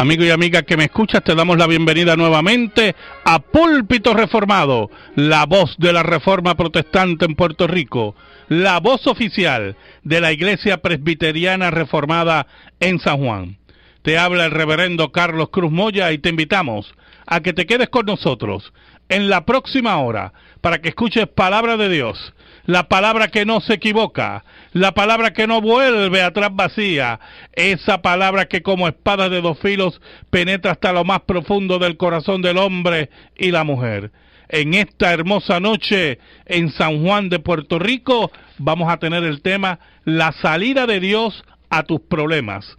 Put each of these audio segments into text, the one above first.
Amigo y amiga que me escuchas, te damos la bienvenida nuevamente a Púlpito Reformado, la voz de la Reforma Protestante en Puerto Rico, la voz oficial de la Iglesia Presbiteriana Reformada en San Juan. Te habla el reverendo Carlos Cruz Moya y te invitamos a que te quedes con nosotros en la próxima hora para que escuches palabra de Dios, la palabra que no se equivoca, la palabra que no vuelve atrás vacía, esa palabra que como espada de dos filos penetra hasta lo más profundo del corazón del hombre y la mujer. En esta hermosa noche en San Juan de Puerto Rico vamos a tener el tema la salida de Dios a tus problemas.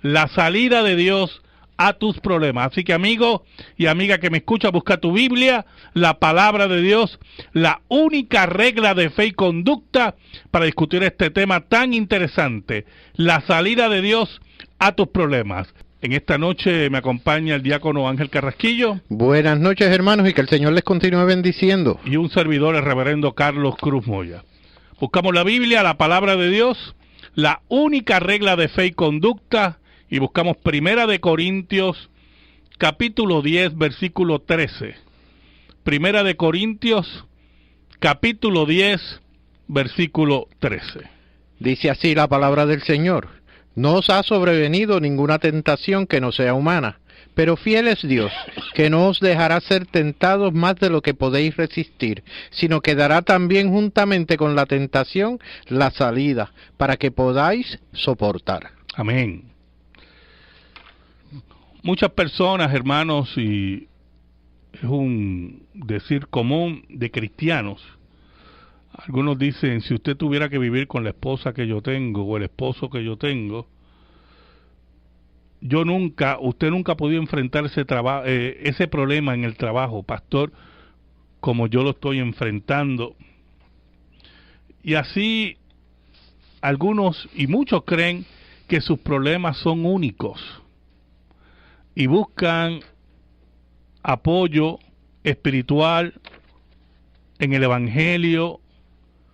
La salida de Dios a tus problemas. Así que amigo y amiga que me escucha, busca tu Biblia, la palabra de Dios, la única regla de fe y conducta para discutir este tema tan interesante, la salida de Dios a tus problemas. En esta noche me acompaña el diácono Ángel Carrasquillo. Buenas noches, hermanos, y que el Señor les continúe bendiciendo. Y un servidor, el reverendo Carlos Cruz Moya. Buscamos la Biblia, la palabra de Dios, la única regla de fe y conducta, y buscamos Primera de Corintios, capítulo 10, versículo 13. Primera de Corintios, capítulo 10, versículo 13. Dice así la palabra del Señor: No os ha sobrevenido ninguna tentación que no sea humana, pero fiel es Dios, que no os dejará ser tentados más de lo que podéis resistir, sino que dará también juntamente con la tentación la salida, para que podáis soportar. Amén. Muchas personas, hermanos, y es un decir común de cristianos, algunos dicen, si usted tuviera que vivir con la esposa que yo tengo o el esposo que yo tengo, usted nunca ha podido enfrentar ese problema en el trabajo, pastor, como yo lo estoy enfrentando. Y así algunos y muchos creen que sus problemas son únicos y buscan apoyo espiritual en el Evangelio,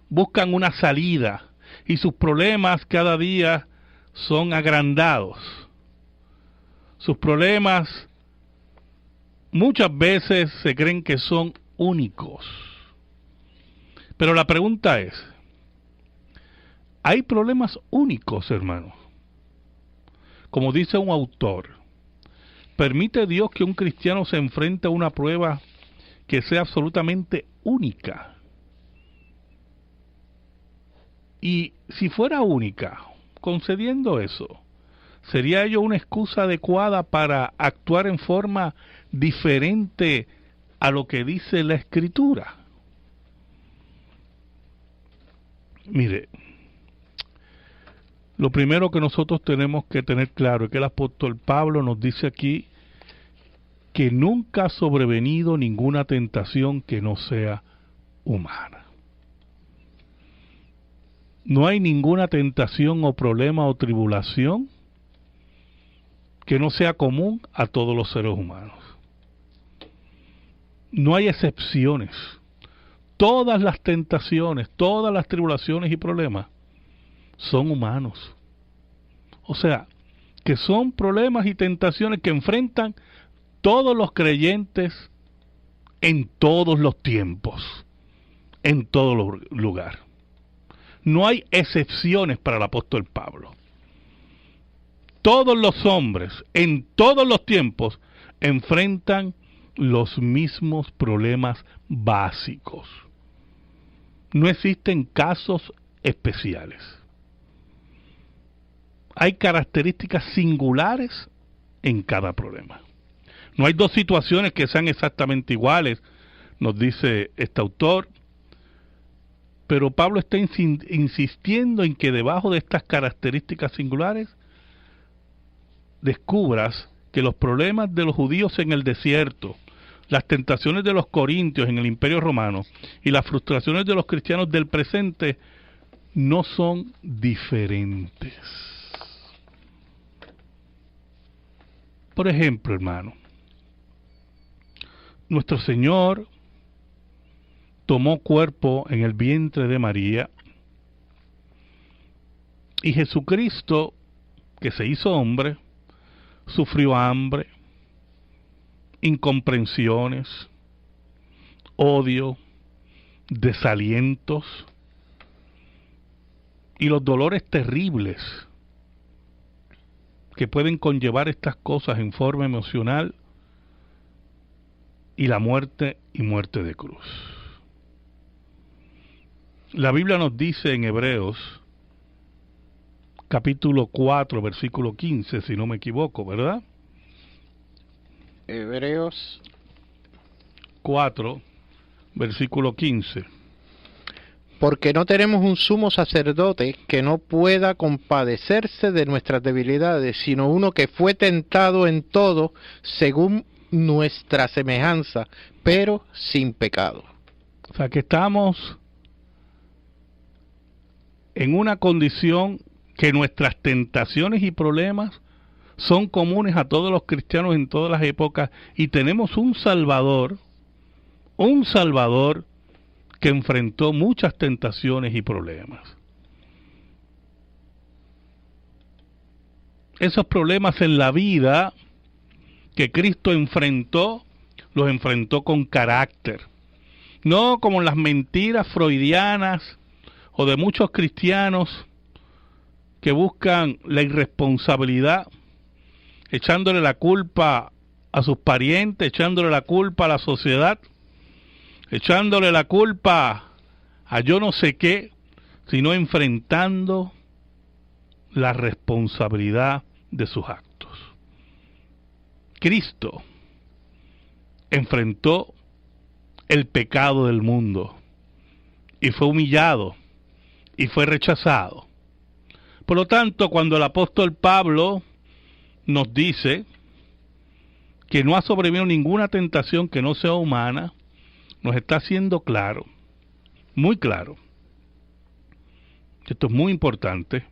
buscan una salida y sus problemas cada día son agrandados. Sus problemas muchas veces se creen que son únicos. Pero la pregunta es, ¿hay problemas únicos, hermanos? Como dice un autor, ¿permite Dios que un cristiano se enfrente a una prueba que sea absolutamente única? Y si fuera única, concediendo eso, ¿sería ello una excusa adecuada para actuar en forma diferente a lo que dice la Escritura? Mire, lo primero que nosotros tenemos que tener claro es que el apóstol Pablo nos dice aquí que nunca ha sobrevenido ninguna tentación que no sea humana. No hay ninguna tentación o problema o tribulación que no sea común a todos los seres humanos. No hay excepciones. Todas las tentaciones, todas las tribulaciones y problemas son humanos. O sea, que son problemas y tentaciones que enfrentan todos los creyentes en todos los tiempos, en todo lugar. No hay excepciones para el apóstol Pablo. Todos los hombres, en todos los tiempos, enfrentan los mismos problemas básicos. No existen casos especiales. Hay características singulares en cada problema. No hay dos situaciones que sean exactamente iguales, nos dice este autor, pero Pablo está insistiendo en que debajo de estas características singulares descubras que los problemas de los judíos en el desierto, las tentaciones de los corintios en el Imperio Romano y las frustraciones de los cristianos del presente no son diferentes. Por ejemplo, hermano, nuestro Señor tomó cuerpo en el vientre de María y Jesucristo, que se hizo hombre, sufrió hambre, incomprensiones, odio, desalientos y los dolores terribles que pueden conllevar estas cosas en forma emocional y la muerte y muerte de cruz. La Biblia nos dice en Hebreos capítulo 4, versículo 15, si no me equivoco, ¿verdad? Hebreos 4, versículo 15. Porque no tenemos un sumo sacerdote que no pueda compadecerse de nuestras debilidades, sino uno que fue tentado en todo según nuestra semejanza, pero sin pecado. O sea que estamos en una condición que nuestras tentaciones y problemas son comunes a todos los cristianos en todas las épocas, y tenemos un Salvador que enfrentó muchas tentaciones y problemas. Esos problemas en la vida que Cristo enfrentó, los enfrentó con carácter, no como las mentiras freudianas o de muchos cristianos que buscan la irresponsabilidad, echándole la culpa a sus parientes, echándole la culpa a la sociedad, echándole la culpa a yo no sé qué, sino enfrentando la responsabilidad de sus actos. Cristo enfrentó el pecado del mundo y fue humillado y fue rechazado. Por lo tanto, cuando el apóstol Pablo nos dice que no ha sobrevenido ninguna tentación que no sea humana, nos está haciendo claro, muy claro, esto es muy importante,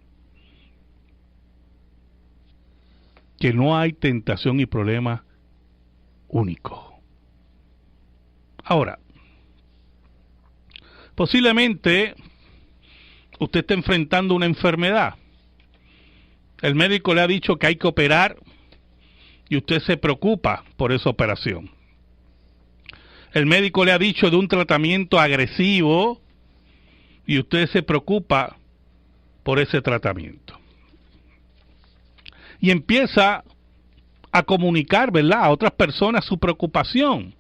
que no hay tentación y problema único. Ahora, posiblemente usted está enfrentando una enfermedad. El médico le ha dicho que hay que operar y usted se preocupa por esa operación. El médico le ha dicho de un tratamiento agresivo y usted se preocupa por ese tratamiento. Y empieza a comunicar, ¿verdad?, a otras personas su preocupación.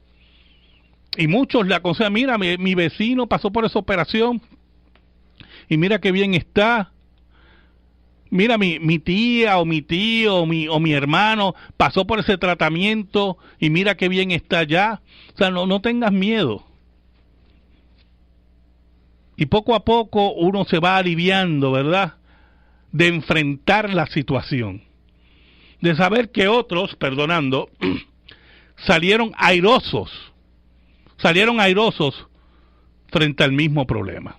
Y muchos le aconsejan, mira, mi vecino pasó por esa operación y mira qué bien está. Mira, mi tía o mi tío o mi hermano pasó por ese tratamiento y mira qué bien está allá. O sea, no tengas miedo. Y poco a poco uno se va aliviando, ¿verdad?, de enfrentar la situación. De saber que otros, perdonando, salieron airosos frente al mismo problema.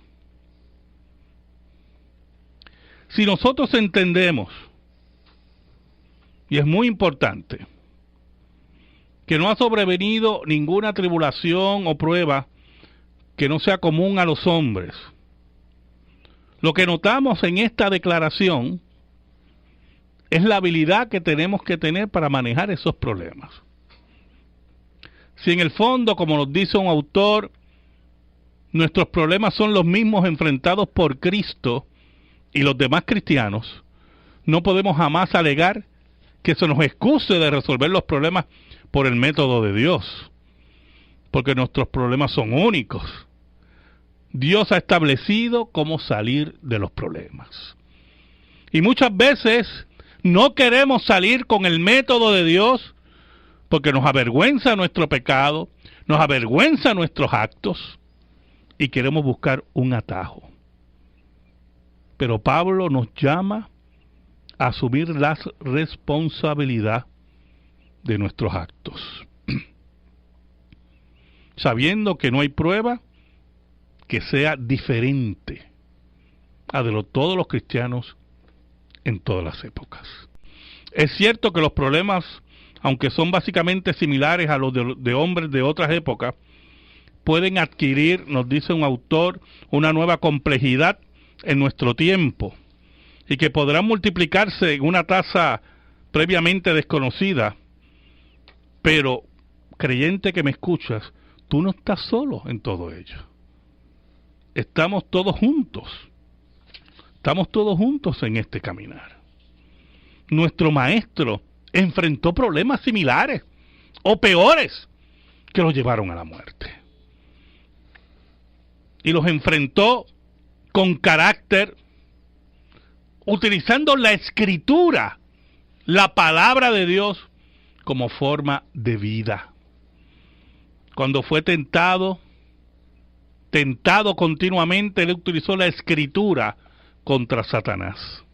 Si nosotros entendemos, y es muy importante, que no ha sobrevenido ninguna tribulación o prueba que no sea común a los hombres, lo que notamos en esta declaración es la habilidad que tenemos que tener para manejar esos problemas. Si en el fondo, como nos dice un autor, nuestros problemas son los mismos enfrentados por Cristo y los demás cristianos, no podemos jamás alegar que se nos excuse de resolver los problemas por el método de Dios, porque nuestros problemas son únicos. Dios ha establecido cómo salir de los problemas. Y muchas veces no queremos salir con el método de Dios porque nos avergüenza nuestro pecado, nos avergüenza nuestros actos y queremos buscar un atajo. Pero Pablo nos llama a asumir la responsabilidad de nuestros actos, sabiendo que no hay prueba que sea diferente a de todos los cristianos en todas las épocas. Es cierto que los problemas, aunque son básicamente similares a los de hombres de otras épocas, pueden adquirir, nos dice un autor, una nueva complejidad en nuestro tiempo y que podrán multiplicarse en una tasa previamente desconocida, pero creyente que me escuchas, tú no estás solo en todo ello. Estamos todos juntos. Estamos todos juntos en este caminar. Nuestro maestro enfrentó problemas similares o peores que los llevaron a la muerte. Y los enfrentó con carácter, utilizando la Escritura, la palabra de Dios, como forma de vida. Cuando fue tentado continuamente, él utilizó la Escritura contra Satanás.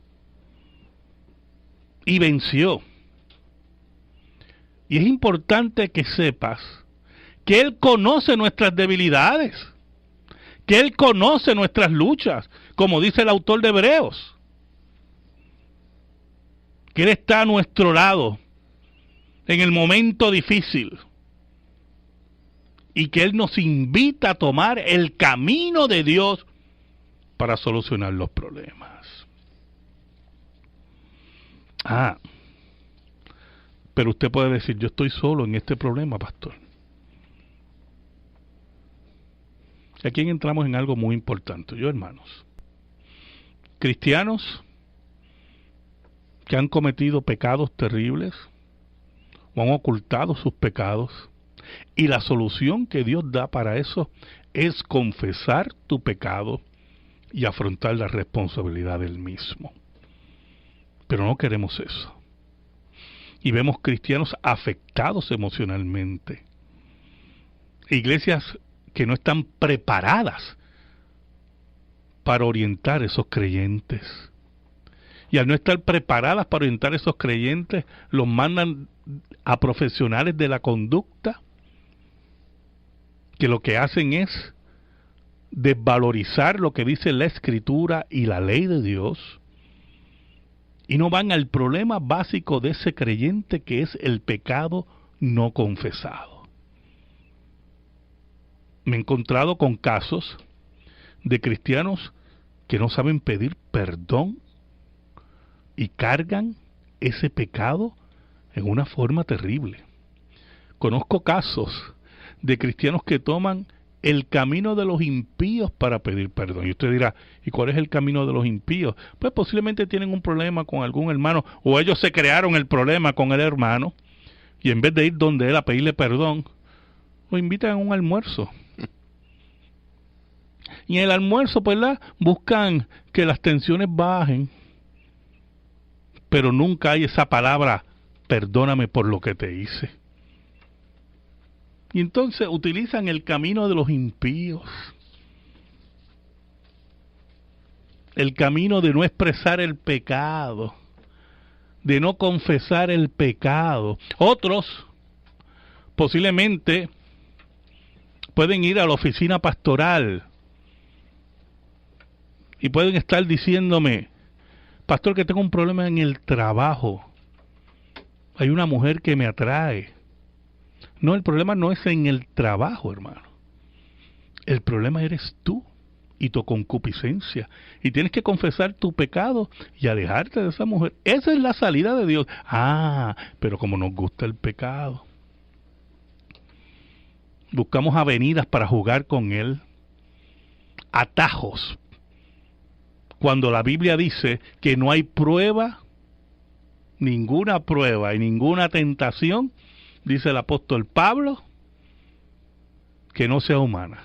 Y venció. Y es importante que sepas que Él conoce nuestras debilidades, que Él conoce nuestras luchas, como dice el autor de Hebreos, que Él está a nuestro lado en el momento difícil y que Él nos invita a tomar el camino de Dios para solucionar los problemas. Pero usted puede decir, yo estoy solo en este problema, pastor. Y aquí entramos en algo muy importante, hermanos. Cristianos que han cometido pecados terribles o han ocultado sus pecados, y la solución que Dios da para eso es confesar tu pecado y afrontar la responsabilidad del mismo. Pero no queremos eso. Y vemos cristianos afectados emocionalmente. Iglesias que no están preparadas para orientar a esos creyentes. Y al no estar preparadas para orientar a esos creyentes, los mandan a profesionales de la conducta, que lo que hacen es desvalorizar lo que dice la Escritura y la ley de Dios, y no van al problema básico de ese creyente, que es el pecado no confesado. Me he encontrado con casos de cristianos que no saben pedir perdón y cargan ese pecado en una forma terrible. Conozco casos de cristianos que toman el camino de los impíos para pedir perdón. Y usted dirá, ¿y cuál es el camino de los impíos? Pues posiblemente tienen un problema con algún hermano, o ellos se crearon el problema con el hermano, y en vez de ir donde él a pedirle perdón, lo invitan a un almuerzo. Y en el almuerzo, pues, buscan que las tensiones bajen, pero nunca hay esa palabra, perdóname por lo que te hice. Y entonces utilizan el camino de los impíos, el camino de no expresar el pecado, de no confesar el pecado. Otros posiblemente pueden ir a la oficina pastoral y pueden estar diciéndome, pastor, que tengo un problema en el trabajo, hay una mujer que me atrae. No, el problema no es en el trabajo, hermano. El problema eres tú y tu concupiscencia. Y tienes que confesar tu pecado y alejarte de esa mujer. Esa es la salida de Dios. Pero como nos gusta el pecado, buscamos avenidas para jugar con él, atajos, cuando la Biblia dice que no hay prueba, ninguna prueba y ninguna tentación, dice el apóstol Pablo, que no sea humana.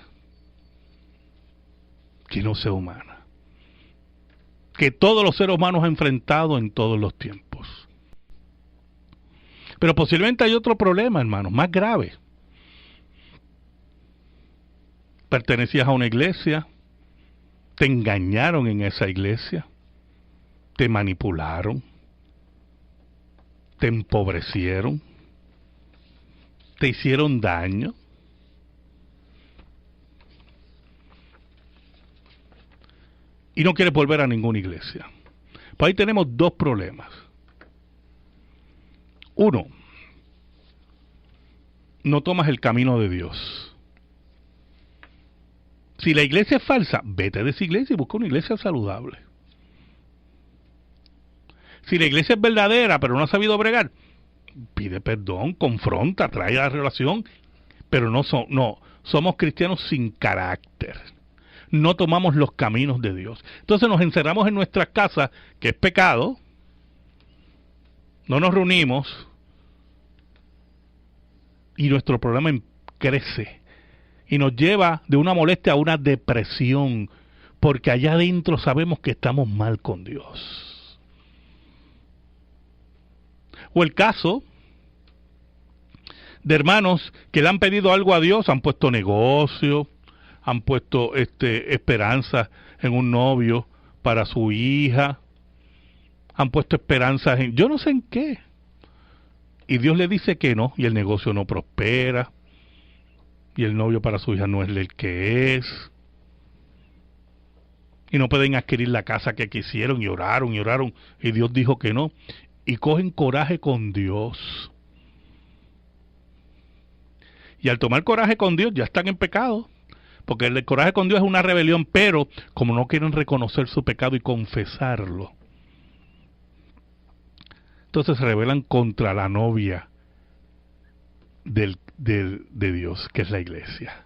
Que no sea humana. Que todos los seres humanos han enfrentado en todos los tiempos. Pero posiblemente hay otro problema, hermanos, más grave. Pertenecías a una iglesia, te engañaron en esa iglesia, te manipularon, te empobrecieron, te hicieron daño. Y no quieres volver a ninguna iglesia. Pues ahí tenemos dos problemas. Uno, no tomas el camino de Dios. Si la iglesia es falsa, vete de esa iglesia y busca una iglesia saludable. Si la iglesia es verdadera, pero no ha sabido bregar, pide perdón, confronta, trae la relación, pero no somos cristianos sin carácter. No tomamos los caminos de Dios. Entonces nos encerramos en nuestras casas, que es pecado, no nos reunimos, y nuestro problema crece, y nos lleva de una molestia a una depresión, porque allá adentro sabemos que estamos mal con Dios. O el caso de hermanos que le han pedido algo a Dios, han puesto negocio, han puesto esperanza en un novio para su hija, han puesto esperanzas en yo no sé en qué, y Dios le dice que no, y el negocio no prospera, y el novio para su hija no es el que es, y no pueden adquirir la casa que quisieron, y oraron, y Dios dijo que no, y cogen coraje con Dios. Y al tomar coraje con Dios ya están en pecado, porque el coraje con Dios es una rebelión, pero como no quieren reconocer su pecado y confesarlo, entonces se rebelan contra la novia de Dios, que es la iglesia.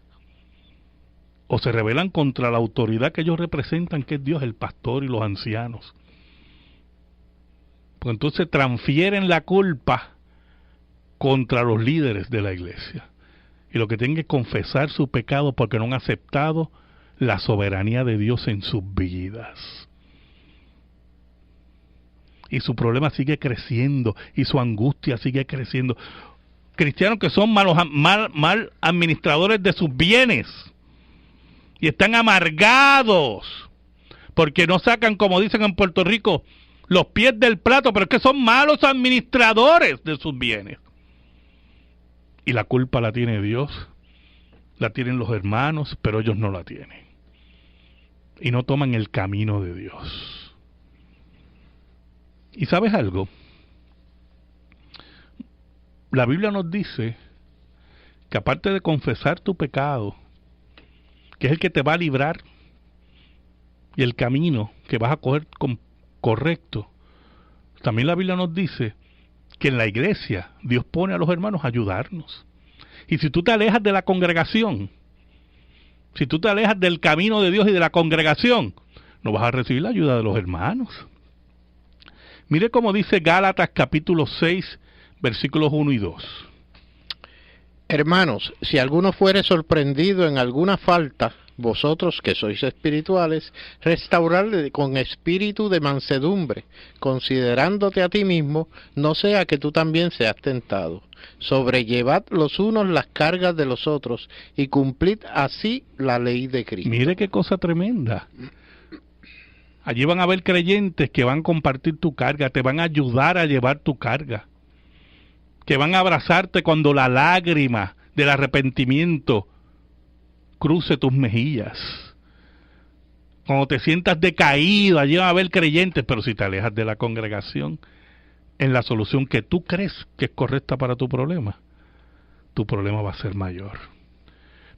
O se rebelan contra la autoridad que ellos representan, que es Dios, el pastor y los ancianos. Pues entonces transfieren la culpa contra los líderes de la iglesia. Y lo que tienen que confesar su pecado porque no han aceptado la soberanía de Dios en sus vidas. Y su problema sigue creciendo, y su angustia sigue creciendo. Cristianos que son mal administradores de sus bienes, y están amargados, porque no sacan, como dicen en Puerto Rico, los pies del plato, pero es que son malos administradores de sus bienes. Y la culpa la tiene Dios, la tienen los hermanos, pero ellos no la tienen. Y no toman el camino de Dios. ¿Y sabes algo? La Biblia nos dice que aparte de confesar tu pecado, que es el que te va a librar, y el camino que vas a coger correcto, también la Biblia nos dice que en la iglesia Dios pone a los hermanos a ayudarnos. Y si tú te alejas de la congregación, si tú te alejas del camino de Dios y de la congregación, no vas a recibir la ayuda de los hermanos. Mire cómo dice Gálatas capítulo 6, versículos 1 y 2. Hermanos, si alguno fuere sorprendido en alguna falta, vosotros que sois espirituales, restaurarle con espíritu de mansedumbre, considerándote a ti mismo, no sea que tú también seas tentado. Sobrellevad los unos las cargas de los otros, y cumplid así la ley de Cristo. Mire qué cosa tremenda. Allí van a haber creyentes que van a compartir tu carga, te van a ayudar a llevar tu carga, que van a abrazarte cuando la lágrima del arrepentimiento cruce tus mejillas. Cuando te sientas decaído, allí van a haber creyentes, pero si te alejas de la congregación, en la solución que tú crees que es correcta para tu problema va a ser mayor.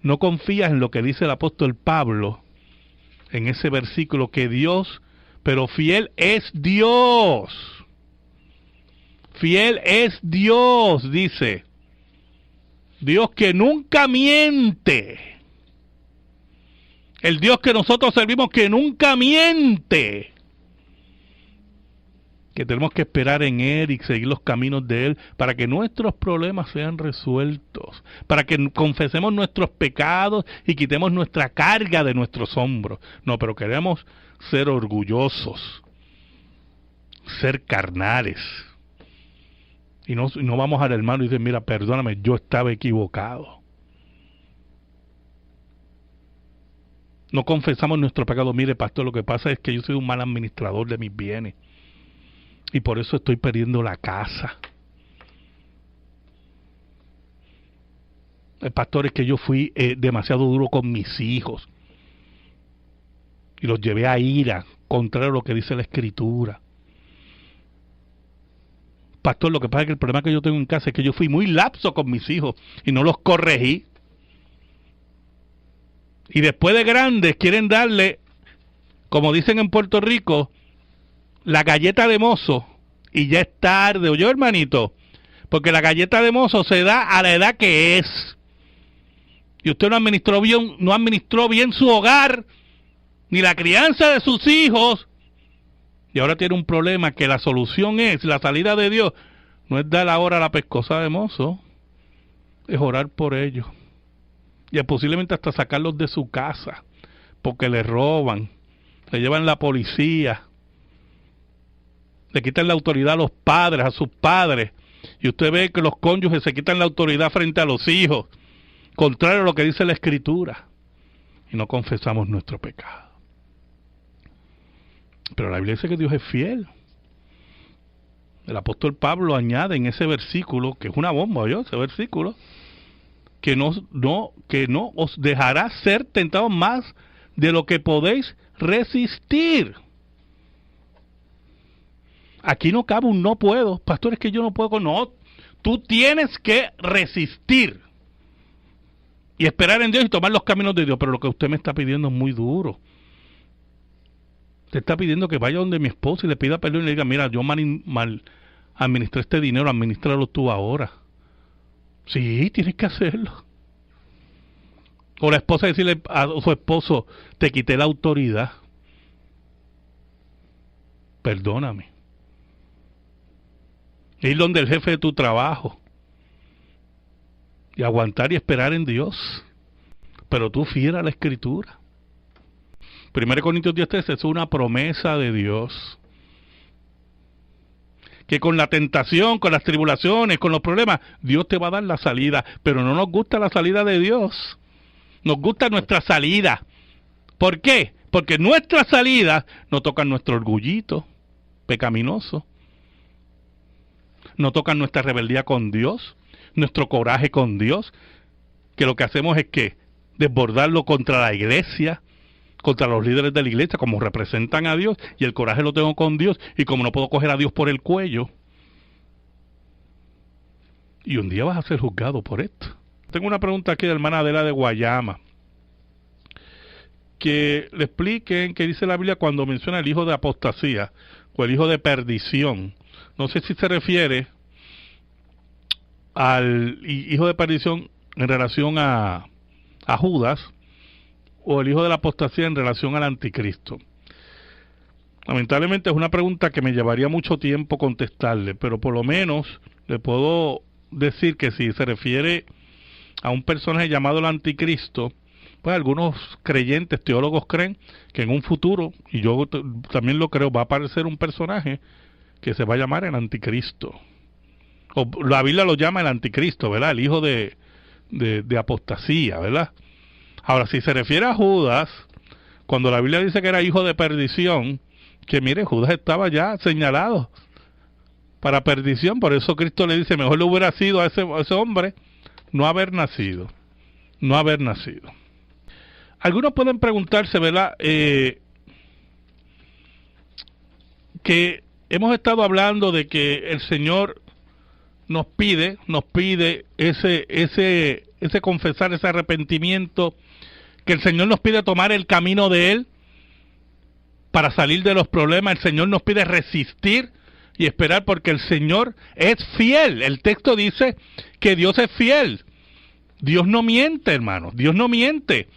No confías en lo que dice el apóstol Pablo en ese versículo, que Dios, pero fiel es Dios. Fiel es Dios, dice. Dios que nunca miente. El Dios que nosotros servimos que nunca miente. Que tenemos que esperar en Él y seguir los caminos de Él para que nuestros problemas sean resueltos, para que confesemos nuestros pecados y quitemos nuestra carga de nuestros hombros. No, pero queremos ser orgullosos, ser carnales. Y no vamos al hermano y decir, mira, perdóname, yo estaba equivocado. No confesamos nuestro pecado. Mire, pastor, lo que pasa es que yo soy un mal administrador de mis bienes. Y por eso estoy perdiendo la casa. El pastor, es que yo fui demasiado duro con mis hijos. Y los llevé a ira, contrario a lo que dice la Escritura. Pastor, lo que pasa es que el problema que yo tengo en casa es que yo fui muy lapso con mis hijos y no los corregí. Y después de grandes quieren darle, como dicen en Puerto Rico, la galleta de mozo y ya es tarde, ¿oyó, hermanito? Porque la galleta de mozo se da a la edad que es. Y usted no administró bien su hogar, ni la crianza de sus hijos. Y ahora tiene un problema que la solución es, la salida de Dios, no es dar ahora la pescosa de mozo, es orar por ellos. Y es posiblemente hasta sacarlos de su casa, porque le roban, le llevan la policía, le quitan la autoridad a los padres, a sus padres. Y usted ve que los cónyuges se quitan la autoridad frente a los hijos, contrario a lo que dice la Escritura, y no confesamos nuestro pecado. Pero la Biblia dice que Dios es fiel. El apóstol Pablo añade en ese versículo, que es una bomba, ¿oyó? Ese versículo, que no os dejará ser tentados más de lo que podéis resistir. Aquí no cabe un no puedo. Pastor, es que yo no puedo. No, tú tienes que resistir y esperar en Dios y tomar los caminos de Dios. Pero lo que usted me está pidiendo es muy duro. Usted está pidiendo que vaya donde mi esposo y le pida perdón y le diga, mira, yo mal administré este dinero, administralo tú ahora. Sí, tienes que hacerlo. O la esposa decirle a su esposo, te quité la autoridad. Perdóname. Ir donde el jefe de tu trabajo. Y aguantar y esperar en Dios. Pero tú fiel a la Escritura. 1 Corintios 10:13 es una promesa de Dios. Que con la tentación, con las tribulaciones, con los problemas, Dios te va a dar la salida. Pero no nos gusta la salida de Dios. Nos gusta nuestra salida. ¿Por qué? Porque nuestras salidas no tocan nuestro orgullito pecaminoso. No tocan nuestra rebeldía con Dios, nuestro coraje con Dios. Que lo que hacemos es que desbordarlo contra la iglesia, contra los líderes de la iglesia, como representan a Dios, y el coraje lo tengo con Dios, y como no puedo coger a Dios por el cuello, y un día vas a ser juzgado por esto. Tengo una pregunta aquí de la hermana Adela de Guayama, que le expliquen qué dice la Biblia cuando menciona el hijo de apostasía, o el hijo de perdición. No sé si se refiere al hijo de perdición en relación a Judas, o el hijo de la apostasía en relación al anticristo. Lamentablemente es una pregunta que me llevaría mucho tiempo contestarle, pero por lo menos le puedo decir que si se refiere a un personaje llamado el anticristo, pues algunos creyentes, teólogos creen que en un futuro, y yo también lo creo, va a aparecer un personaje que se va a llamar el anticristo. O la Biblia lo llama el anticristo, ¿verdad? El hijo de apostasía, ¿verdad? Ahora, si se refiere a Judas, cuando la Biblia dice que era hijo de perdición, que mire, Judas estaba ya señalado para perdición, por eso Cristo le dice, mejor le hubiera sido a ese hombre no haber nacido. Algunos pueden preguntarse, ¿verdad? Que hemos estado hablando de que el Señor nos pide ese confesar, ese arrepentimiento, que el Señor nos pide tomar el camino de Él para salir de los problemas. El Señor nos pide resistir y esperar porque el Señor es fiel. El texto dice que Dios es fiel. Dios no miente, hermanos. Dios no miente.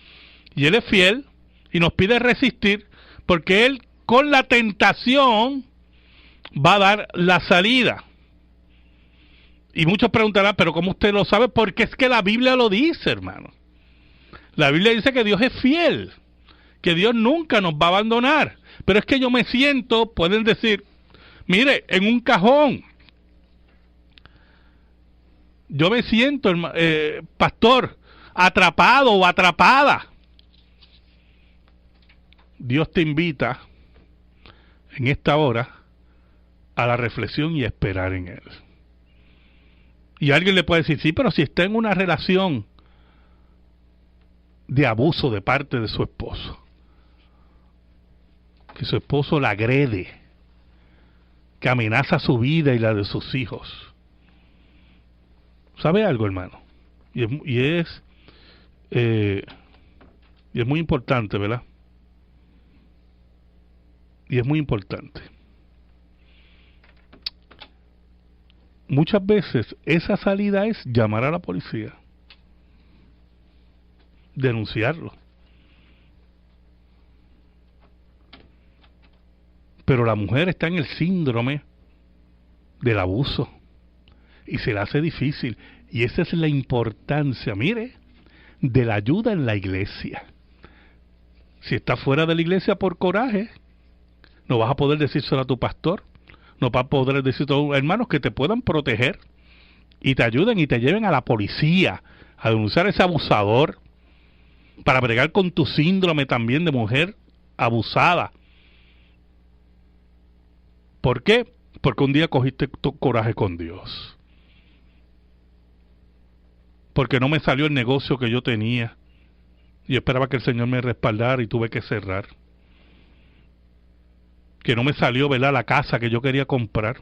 Y Él es fiel y nos pide resistir porque Él con la tentación va a dar la salida. Y muchos preguntarán, pero ¿cómo usted lo sabe? Porque es que la Biblia lo dice, hermano. La Biblia dice que Dios es fiel, que Dios nunca nos va a abandonar. Pero es que yo me siento, pueden decir, mire, en un cajón. Yo me siento, pastor, atrapado o atrapada. Dios te invita en esta hora a la reflexión y a esperar en Él. Y alguien le puede decir, sí, pero si está en una relación de abuso de parte de su esposo, que su esposo la agrede, que amenaza su vida y la de sus hijos. ¿Sabe algo, hermano? Y es muy importante, ¿verdad? Y es muy importante. muchas veces esa salida es llamar a la policía, denunciarlo. Pero la mujer está en el síndrome del abuso y se le hace difícil. Y esa es la importancia, mire, de la ayuda en la iglesia. Si estás fuera de la iglesia por coraje, no vas a poder decírselo a tu pastor, no vas a poder decirlo a tus hermanos que te puedan proteger y te ayuden y te lleven a la policía a denunciar a ese abusador, para bregar con tu síndrome también de mujer abusada. ¿Por qué? Porque un día cogiste tu coraje con Dios. Porque no me salió el negocio que yo tenía. Yo esperaba que el Señor me respaldara y tuve que cerrar. Que no me salió, ¿verdad?, la casa que yo quería comprar.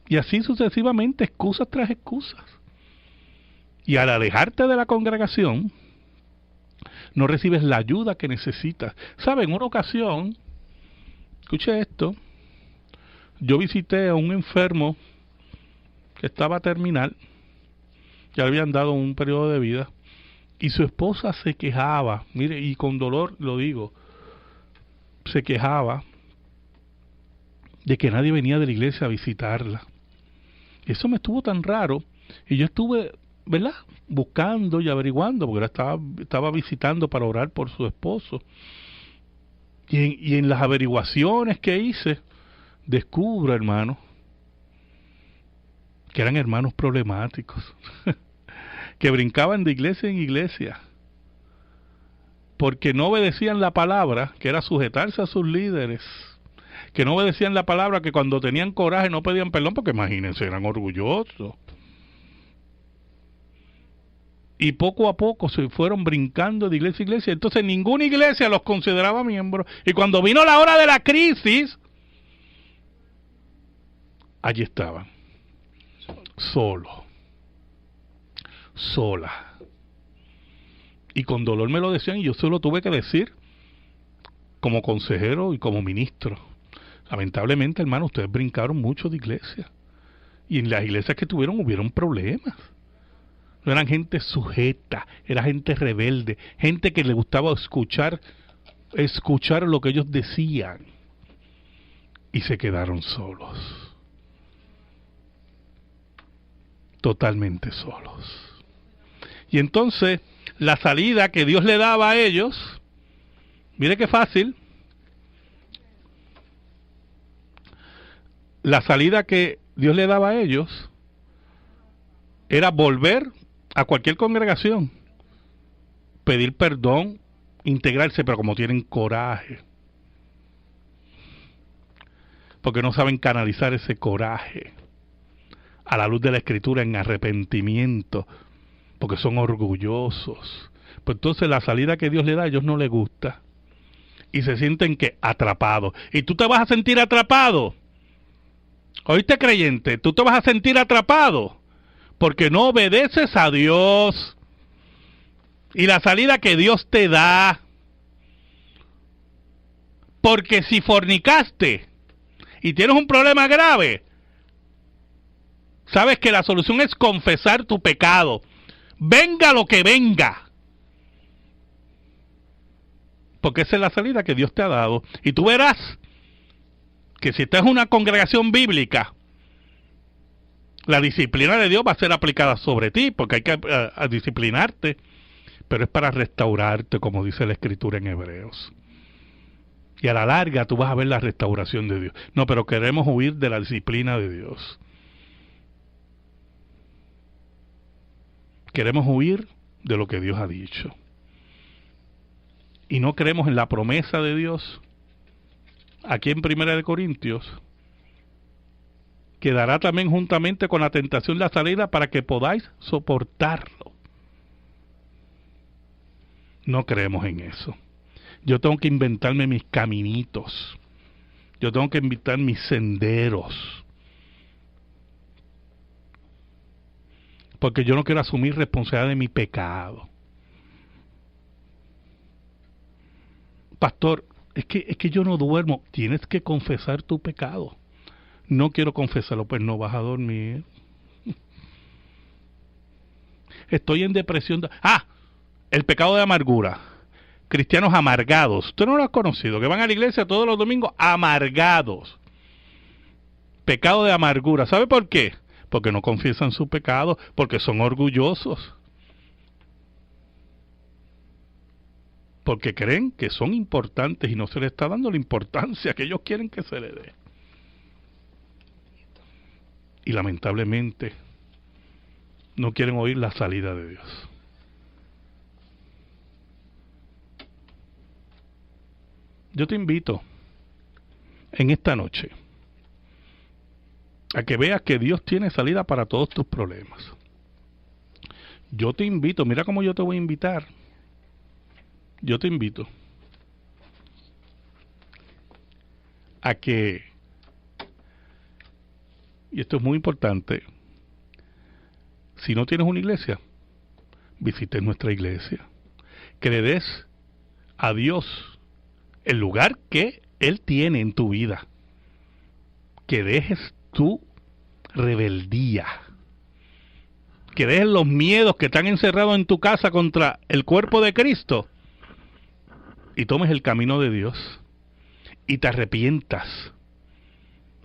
Y así sucesivamente, excusas tras excusas. Y al alejarte de la congregación, no recibes la ayuda que necesitas. ¿Sabe? En una ocasión, escuche esto, yo visité a un enfermo que estaba terminal, ya le habían dado un periodo de vida, y su esposa se quejaba, mire, y con dolor lo digo, se quejaba de que nadie venía de la iglesia a visitarla. Eso me estuvo tan raro, y yo estuve, ¿verdad?, buscando y averiguando, porque estaba visitando para orar por su esposo. Y en las averiguaciones que hice, descubro, hermano, que eran hermanos problemáticos, que brincaban de iglesia en iglesia, porque no obedecían la palabra, que era sujetarse a sus líderes, que no obedecían la palabra, que cuando tenían coraje no pedían perdón, porque imagínense, eran orgullosos. Y poco a poco se fueron brincando de iglesia a iglesia. Entonces ninguna iglesia los consideraba miembros. Y cuando vino la hora de la crisis, allí estaban, solos, sola. Y con dolor me lo decían, y yo se lo tuve que decir como consejero y como ministro. Lamentablemente, hermano, ustedes brincaron mucho de iglesia. Y en las iglesias que hubieron problemas. No eran gente sujeta, era gente rebelde, gente que le gustaba escuchar lo que ellos decían. Y se quedaron solos. Totalmente solos. Y entonces, la salida que Dios le daba a ellos, mire qué fácil, la salida que Dios le daba a ellos era volver a cualquier congregación, pedir perdón, integrarse, pero como tienen coraje, porque no saben canalizar ese coraje a la luz de la Escritura en arrepentimiento, porque son orgullosos, pues entonces la salida que Dios le da a ellos no les gusta, y se sienten que atrapados, y tú te vas a sentir atrapado. ¿Oíste, creyente? Tú te vas a sentir atrapado porque no obedeces a Dios y la salida que Dios te da. Porque si fornicaste y tienes un problema grave, sabes que la solución es confesar tu pecado, venga lo que venga, porque esa es la salida que Dios te ha dado. Y tú verás que si estás en una congregación bíblica, la disciplina de Dios va a ser aplicada sobre ti, porque hay que disciplinarte, pero es para restaurarte, como dice la Escritura en Hebreos. Y a la larga tú vas a ver la restauración de Dios. No, pero queremos huir de la disciplina de Dios. Queremos huir de lo que Dios ha dicho. Y no creemos en la promesa de Dios. Aquí en 1 Corintios, que dará también juntamente con la tentación la salida para que podáis soportarlo. No creemos en eso. Yo tengo que inventarme mis caminitos. Yo tengo que inventar mis senderos. Porque yo no quiero asumir responsabilidad de mi pecado. Pastor, es que yo no duermo. Tienes que confesar tu pecado. No quiero confesarlo. Pues no vas a dormir. Estoy en depresión. El pecado de amargura. Cristianos amargados. Usted no lo ha conocido, que van a la iglesia todos los domingos amargados. Pecado de amargura. ¿Sabe por qué? Porque no confiesan su pecado, porque son orgullosos. Porque creen que son importantes y no se les está dando la importancia que ellos quieren que se les dé. Y lamentablemente no quieren oír la salida de Dios. Yo te invito en esta noche a que veas que Dios tiene salida para todos tus problemas. Yo te invito, mira cómo yo te voy a invitar. Yo te invito a que, y esto es muy importante, si no tienes una iglesia, visites nuestra iglesia, que le des a Dios el lugar que Él tiene en tu vida, que dejes tu rebeldía, que dejes los miedos que están encerrados en tu casa contra el cuerpo de Cristo y tomes el camino de Dios y te arrepientas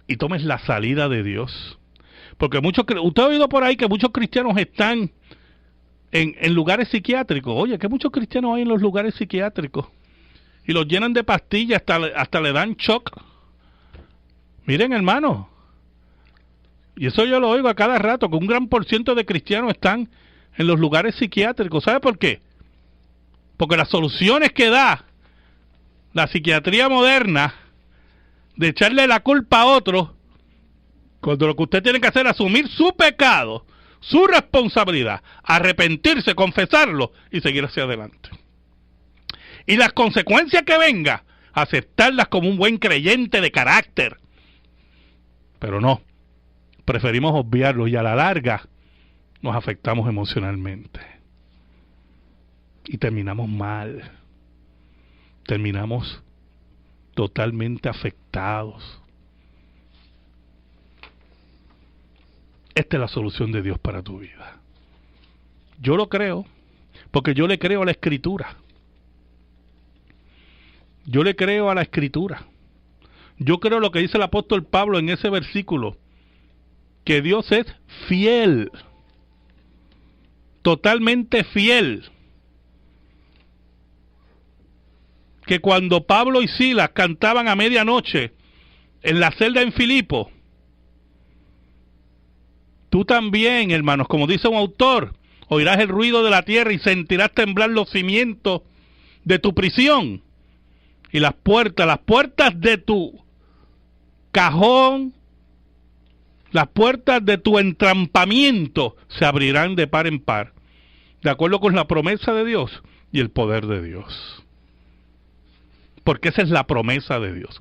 y tomes la salida de Dios. Porque usted ha oído por ahí que muchos cristianos están en lugares psiquiátricos. Oye, que muchos cristianos hay en los lugares psiquiátricos y los llenan de pastillas, hasta le dan shock. Miren, hermano, y eso yo lo oigo a cada rato, que un gran % de cristianos están en los lugares psiquiátricos. ¿Sabe por qué? Porque las soluciones que da la psiquiatría moderna de echarle la culpa a otros, cuando lo que usted tiene que hacer es asumir su pecado, su responsabilidad, arrepentirse, confesarlo y seguir hacia adelante. Y las consecuencias que venga, aceptarlas como un buen creyente de carácter. Pero no, preferimos obviarlo y a la larga nos afectamos emocionalmente. Y terminamos mal. Terminamos totalmente afectados. Esta es la solución de Dios para tu vida. Yo lo creo, porque yo le creo a la Escritura. Yo le creo a la Escritura. Yo creo lo que dice el apóstol Pablo en ese versículo, que Dios es fiel, totalmente fiel. Que cuando Pablo y Silas cantaban a medianoche en la celda en Filipo, tú también, hermanos, como dice un autor, oirás el ruido de la tierra y sentirás temblar los cimientos de tu prisión. Y las puertas de tu cajón, las puertas de tu entrampamiento se abrirán de par en par, de acuerdo con la promesa de Dios y el poder de Dios. Porque esa es la promesa de Dios.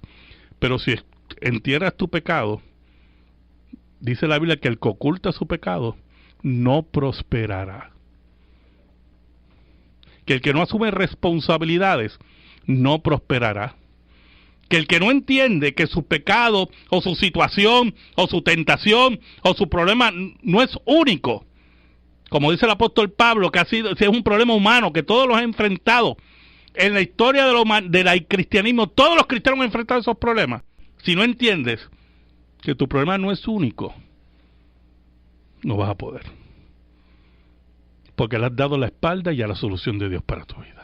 Pero si entierras tu pecado, dice la Biblia que el que oculta su pecado no prosperará. Que el que no asume responsabilidades no prosperará. Que el que no entiende que su pecado o su situación o su tentación o su problema no es único, como dice el apóstol Pablo, que si es un problema humano, que todos los ha enfrentado en la historia del cristianismo, todos los cristianos han enfrentado esos problemas. Si no entiendes que tu problema no es único, no vas a poder, porque le has dado la espalda y a la solución de Dios para tu vida.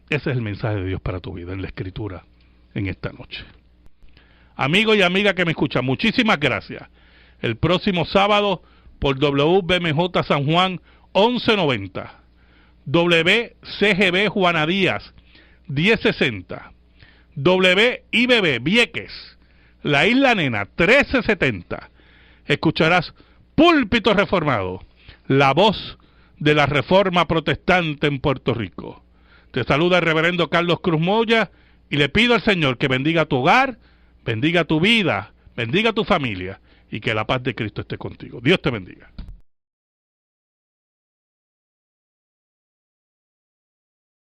Ese es el mensaje de Dios para tu vida en la Escritura en esta noche. Amigo y amiga que me escucha, muchísimas gracias. El próximo sábado por WBMJ San Juan 1190, WCGB Juana Díaz 1060, WIBB Vieques, La Isla Nena 1370, escucharás Púlpito Reformado, la voz de la Reforma Protestante en Puerto Rico. Te saluda el reverendo Carlos Cruz Moya y le pido al Señor que bendiga tu hogar, bendiga tu vida, bendiga tu familia y que la paz de Cristo esté contigo. Dios te bendiga.